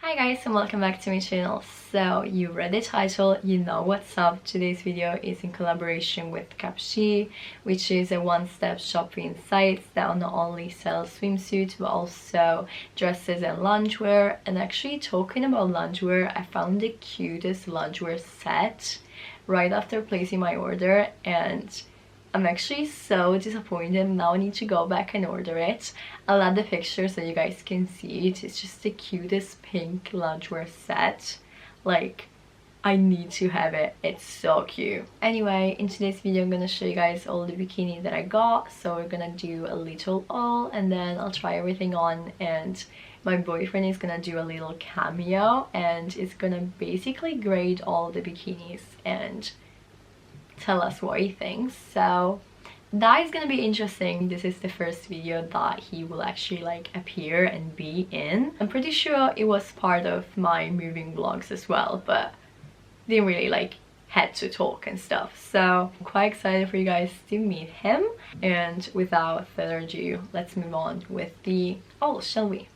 Hi guys and welcome back to my channel. So you read the title, you know what's up. Today's video is in collaboration with Cupshe, which is a one-step shopping site that not only sells swimsuits but also dresses and loungewear. And actually, talking about loungewear, I found the cutest loungewear set right after placing my order, and I'm actually so disappointed. Now I need to go back and order it. I'll add the picture so you guys can see it. It's just the cutest pink loungewear set. Like, I need to have it. It's so cute. Anyway, in today's video I'm gonna show you guys all the bikini that I got. So we're gonna do a little haul and then I'll try everything on, and my boyfriend is gonna do a little cameo and is gonna basically grade all the bikinis and tell us what he thinks. So that is gonna be interesting. This is the first video that he will actually like appear and be in. I'm pretty sure it was part of my moving vlogs as well, but didn't really like had to talk and stuff. So I'm quite excited for you guys to meet him, and without further ado, let's move on with the haul, shall we?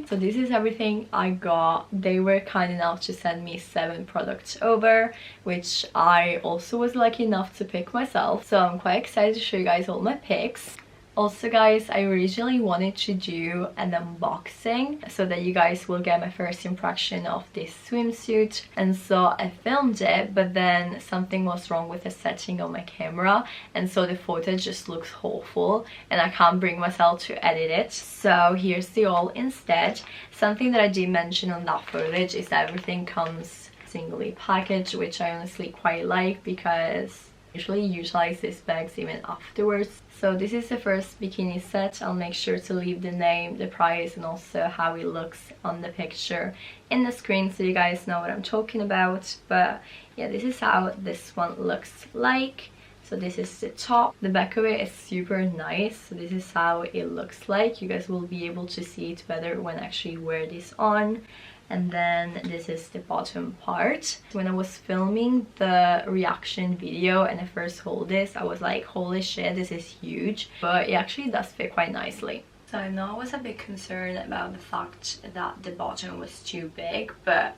So this is everything I got. They were kind enough to send me 7 products over, which I also was lucky enough to pick myself. So I'm quite excited to show you guys all my picks. Also guys, I originally wanted to do an unboxing so that you guys will get my first impression of this swimsuit, and so I filmed it, but then something was wrong with the setting of my camera, and so the footage just looks awful and I can't bring myself to edit it. So here's the haul instead. Something that I did mention on that footage is that everything comes singly packaged, which I honestly quite like because I usually utilize these bags even afterwards. So this is the first bikini set. I'll make sure to leave the name, the price, and also how it looks on the picture in the screen so you guys know what I'm talking about. But yeah, this is how this one looks like. So this is the top. The back of it is super nice. So this is how it looks like. You guys will be able to see it better when I actually wear this on. And then this is the bottom part. When I was filming the reaction video and I first hold this, I was like, holy shit, this is huge. But it actually does fit quite nicely. So I know I was a bit concerned about the fact that the bottom was too big, but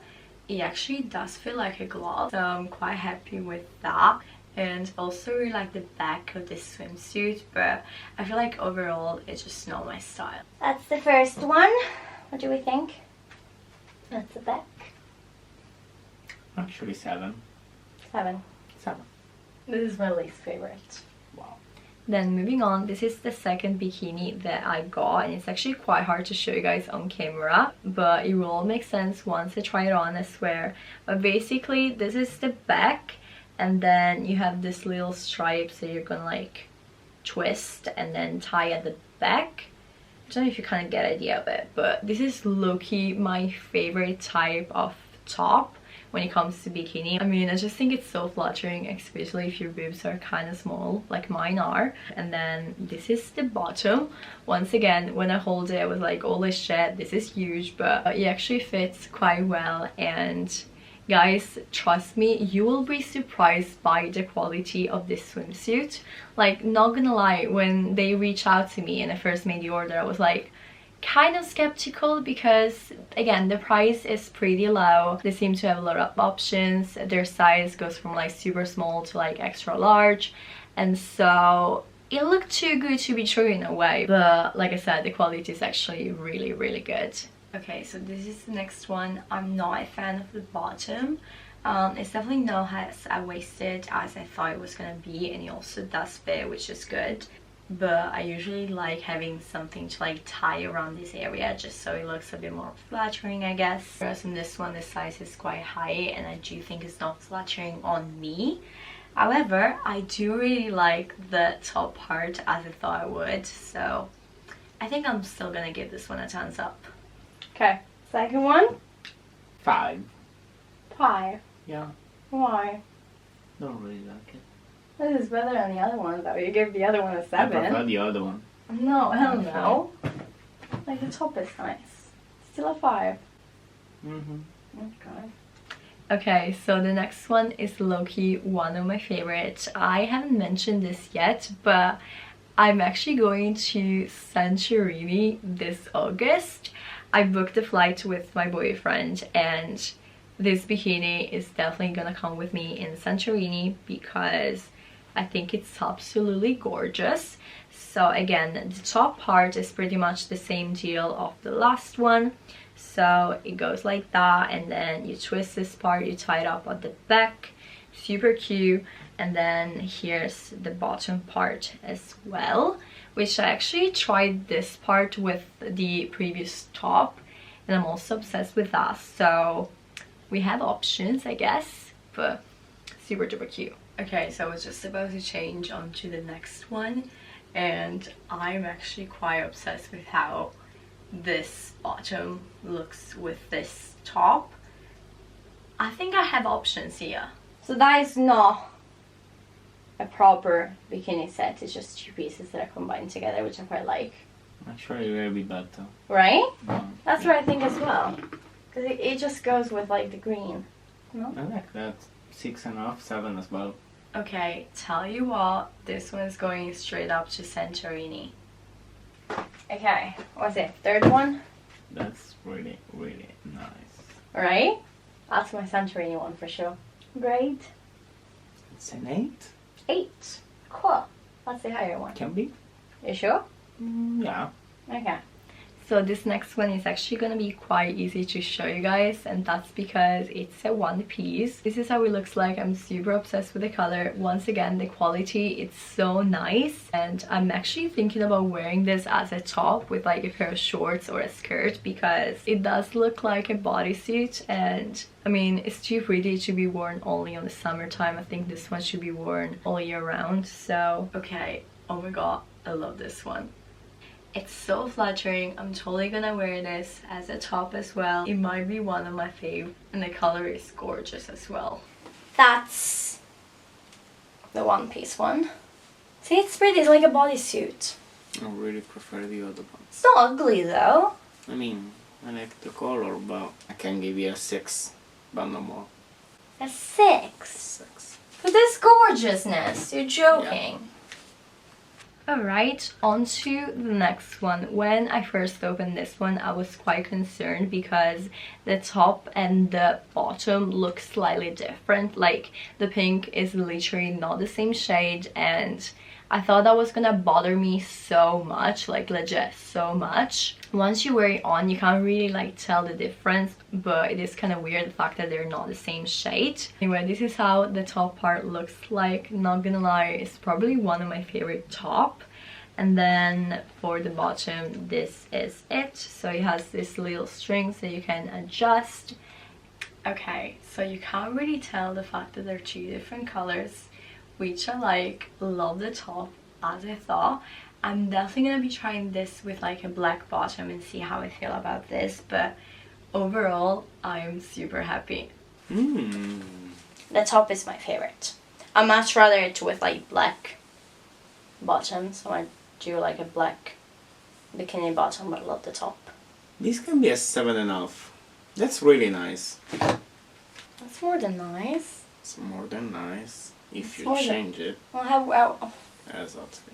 it actually does feel like a glove. So I'm quite happy with that. And also really like the back of this swimsuit, but I feel like overall it's just not my style. That's the first one. What do we think? That's the back. Actually 7. 7. 7. This is my least favorite. Wow. Then moving on, this is the second bikini that I got, and it's actually quite hard to show you guys on camera, but it will all make sense once I try it on, I swear. But basically this is the back, and then you have this little stripe, so you're gonna like twist and then tie at the back. I don't know if you kind of get an idea of it, but this is low-key my favorite type of top when it comes to bikini. I mean, I just think it's so flattering, especially if your boobs are kind of small like mine are. And then this is the bottom. Once again, when I hold it, I was like, holy shit, this is huge, but it actually fits quite well. And guys, trust me, you will be surprised by the quality of this swimsuit. Like, not gonna lie, when they reached out to me and I first made the order, I was like kind of skeptical because again, the price is pretty low. They seem to have a lot of options. Their size goes from like super small to like extra large, and so it looked too good to be true in a way. But like I said, the quality is actually really, really good. Okay, so this is the next one. I'm not a fan of the bottom. It's definitely not as high-waisted as I thought it was gonna be, and it also does fit, which is good. But I usually like having something to like tie around this area just so it looks a bit more flattering, I guess. Whereas in this one, the size is quite high and I do think it's not flattering on me. However, I do really like the top part as I thought I would, so I think I'm still gonna give this one a thumbs up. Okay, second one? 5. 5. Yeah. Why? Don't really like it. This is better than the other one though. You gave the other one a 7. I prefer the other one. No, hell no. Like, the top is nice. Still a 5. Okay. Okay, so the next one is low-key one of my favorites. I haven't mentioned this yet, but I'm actually going to Santorini this August. I booked the flight with my boyfriend, and this bikini is definitely gonna come with me in Santorini because I think it's absolutely gorgeous. So again, the top part is pretty much the same deal of the last one. So it goes like that, and then you twist this part, you tie it up at the back, super cute. And then here's the bottom part as well, which I actually tried this part with the previous top, and I'm also obsessed with that. So we have options, I guess, but super duper cute. Okay, so I was just about to change onto the next one, and I'm actually quite obsessed with how this bottom looks with this top. I think I have options here. So that is not a proper bikini set, it's just two pieces that are combined together, which I quite like. Actually, it will be better. Right? No. That's what I think as well. Because it just goes with like the green. No? I like that. 6.5, 7 as well. Okay, tell you what, this one's going straight up to Santorini. Okay, what's it? Third one? That's really, really nice. Right? That's my Santorini one for sure. Great. It's an 8? 8. Cool. That's the higher one. Can be. You sure? Yeah. Okay. So this next one is actually gonna be quite easy to show you guys, and that's because it's a one piece. This is how it looks like. I'm super obsessed with the color. Once again, the quality, it's so nice, and I'm actually thinking about wearing this as a top with like a pair of shorts or a skirt, because it does look like a bodysuit, and I mean, it's too pretty to be worn only on the summertime. I think this one should be worn all year round. So okay, oh my god, I love this one. It's so flattering. I'm totally gonna wear this as a top as well. It might be one of my fave, and the color is gorgeous as well. That's the one piece one. See, it's pretty, it's like a bodysuit. I really prefer the other one. It's not ugly though. I mean, I like the color, but I can give you a 6, but no more. A 6? 6. For this gorgeousness, you're joking. Yeah. Alright, on to the next one. When I first opened this one, I was quite concerned because the top and the bottom look slightly different. Like, the pink is literally not the same shade, and I thought that was gonna bother me so much, like legit so much. Once you wear it on, you can't really like tell the difference, but it is kind of weird the fact that they're not the same shade. Anyway, this is how the top part looks like. Not gonna lie, it's probably one of my favorite top. And then for the bottom, this is it. So it has this little string so you can adjust. Okay, so you can't really tell the fact that they're two different colors, which I like. Love the top, as I thought. I'm definitely gonna be trying this with like a black bottom and see how I feel about this, but overall I'm super happy. The top is my favorite. I much rather it with like black bottom, so I do like a black bikini bottom, but I love the top. This can be a 7.5. That's really nice. That's more than nice. It's more than nice if you change it. Well, Exactly.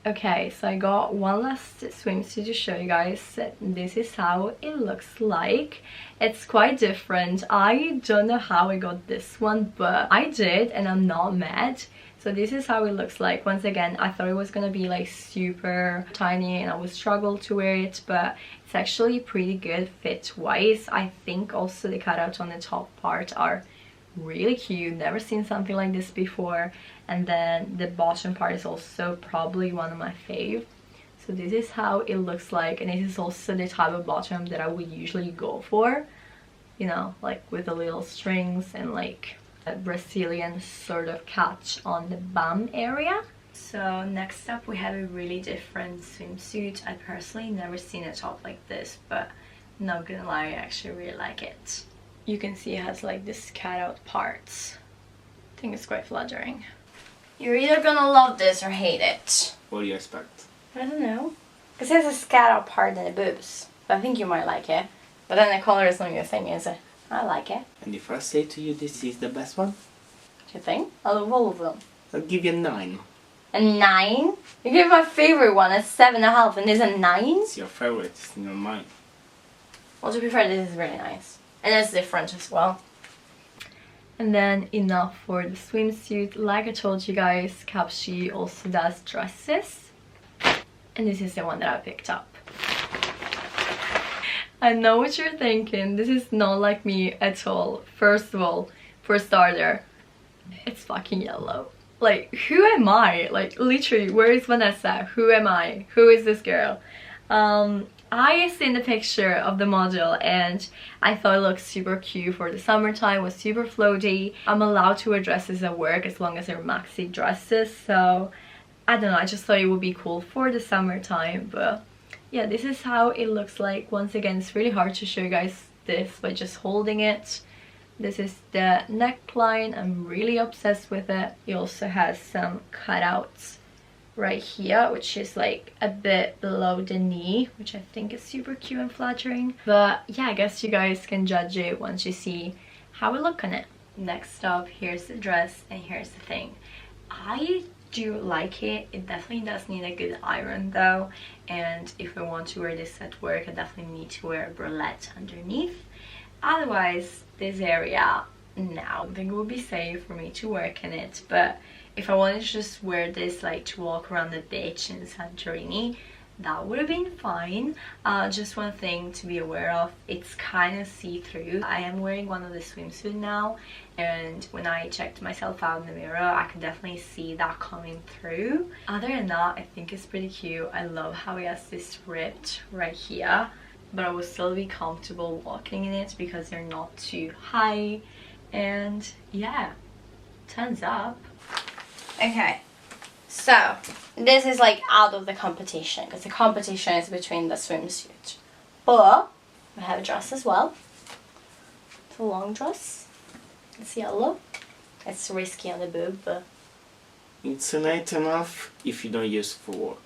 okay, so I got one last swimsuit to show you guys. This is how it looks like. It's quite different. I don't know how I got this one, but I did, and I'm not mad. So this is how it looks like. Once again, I thought it was gonna be like super tiny and I would struggle to wear it, but it's actually pretty good fit wise. I think also the cutouts on the top part are really cute. Never seen something like this before. And then the bottom part is also probably one of my fave. So this is how it looks like, and this is also the type of bottom that I would usually go for, you know, like with the little strings and like a Brazilian sort of catch on the bum area. So next up we have a really different swimsuit. I personally never seen a top like this, but not gonna lie, I actually really like it. You can see it has like this cutout parts. I think it's quite flattering. You're either gonna love this or hate it. What do you expect? I don't know. Because it has a scat out part in the boobs. So I think you might like it. But then the color is not your thing, is it? I like it. And if I say to you this is the best one? Do you think? I love all of them. I'll give you a 9. A 9? You gave my favorite one a 7.5 and this a 9? It's your favorite, it's not mine. Well, to be fair, this is really nice. And it's different as well. And then enough for the swimsuit. Like I told you guys, Cupshe also does dresses. And this is the one that I picked up. I know what you're thinking. This is not like me at all. First of all, for starter, it's fucking yellow. Like, who am I? Like, literally, where is Vanessa? Who am I? Who is this girl? I seen the picture of the model and I thought it looked super cute for the summertime, was super floaty. I'm allowed to wear dresses at work as long as they're maxi dresses, so I don't know, I just thought it would be cool for the summertime. But yeah, this is how it looks like. Once again, it's really hard to show you guys this by just holding it. This is the neckline. I'm really obsessed with it. It also has some cutouts right here, which is like a bit below the knee, which I think is super cute and flattering. But yeah, I guess you guys can judge it once you see how we look on it. Next up, here's the dress, and here's the thing. I do like it. It definitely does need a good iron though, and if I want to wear this at work, I definitely need to wear a bralette underneath. Otherwise, this area, no, I don't think it would be safe for me to work in it. But if I wanted to just wear this like to walk around the beach in Santorini, that would have been fine. Just one thing to be aware of, it's kind of see-through. I am wearing one of the swimsuit now, and when I checked myself out in the mirror, I could definitely see that coming through. Other than that, I think it's pretty cute. I love how it has this ripped right here, but I will still be comfortable walking in it because they're not too high. And yeah, thumbs up. Okay, so this is like out of the competition because the competition is between the swimsuit, but we have a dress as well. It's a long dress. It's yellow. It's risky on the boob, but It's an 8.5 if you don't use it for work.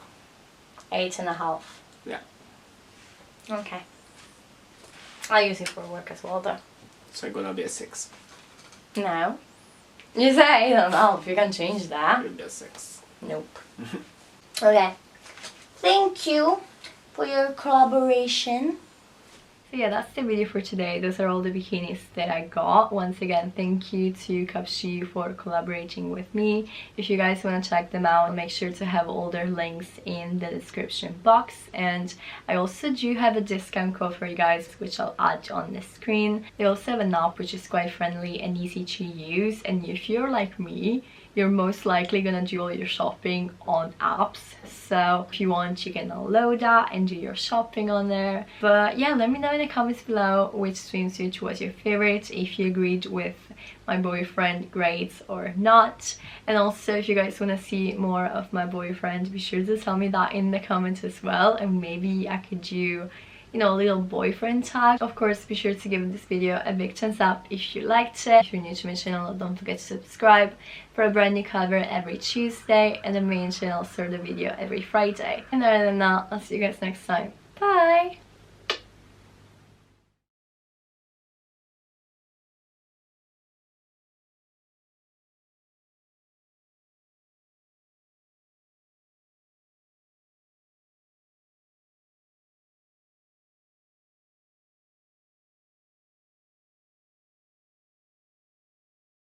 8.5. Yeah. Okay. I use it for work as well though. So I'm gonna be a 6. No. You say 8.5, you can change that. You'll be a 6. Nope. Okay. Thank you for your collaboration. So yeah, that's the video for today. Those are all the bikinis that I got. Once again, thank you to Cupshe for collaborating with me. If you guys want to check them out, make sure to have all their links in the description box. And I also do have a discount code for you guys, which I'll add on the screen. They also have an app which is quite friendly and easy to use. And if you're like me, you're most likely gonna do all your shopping on apps. So if you want, you can download that and do your shopping on there. But yeah, let me know in the comments below which swimsuit was your favorite, if you agreed with my boyfriend grades or not. And also, if you guys want to see more of my boyfriend, be sure to tell me that in the comments as well, and maybe I could do, you know, a little boyfriend tag. Of course, be sure to give this video a big thumbs up if you liked it. If you're new to my channel, don't forget to subscribe for a brand new cover every Tuesday, and the main channel start the video every Friday. And other than that, I'll see you guys next time. Bye!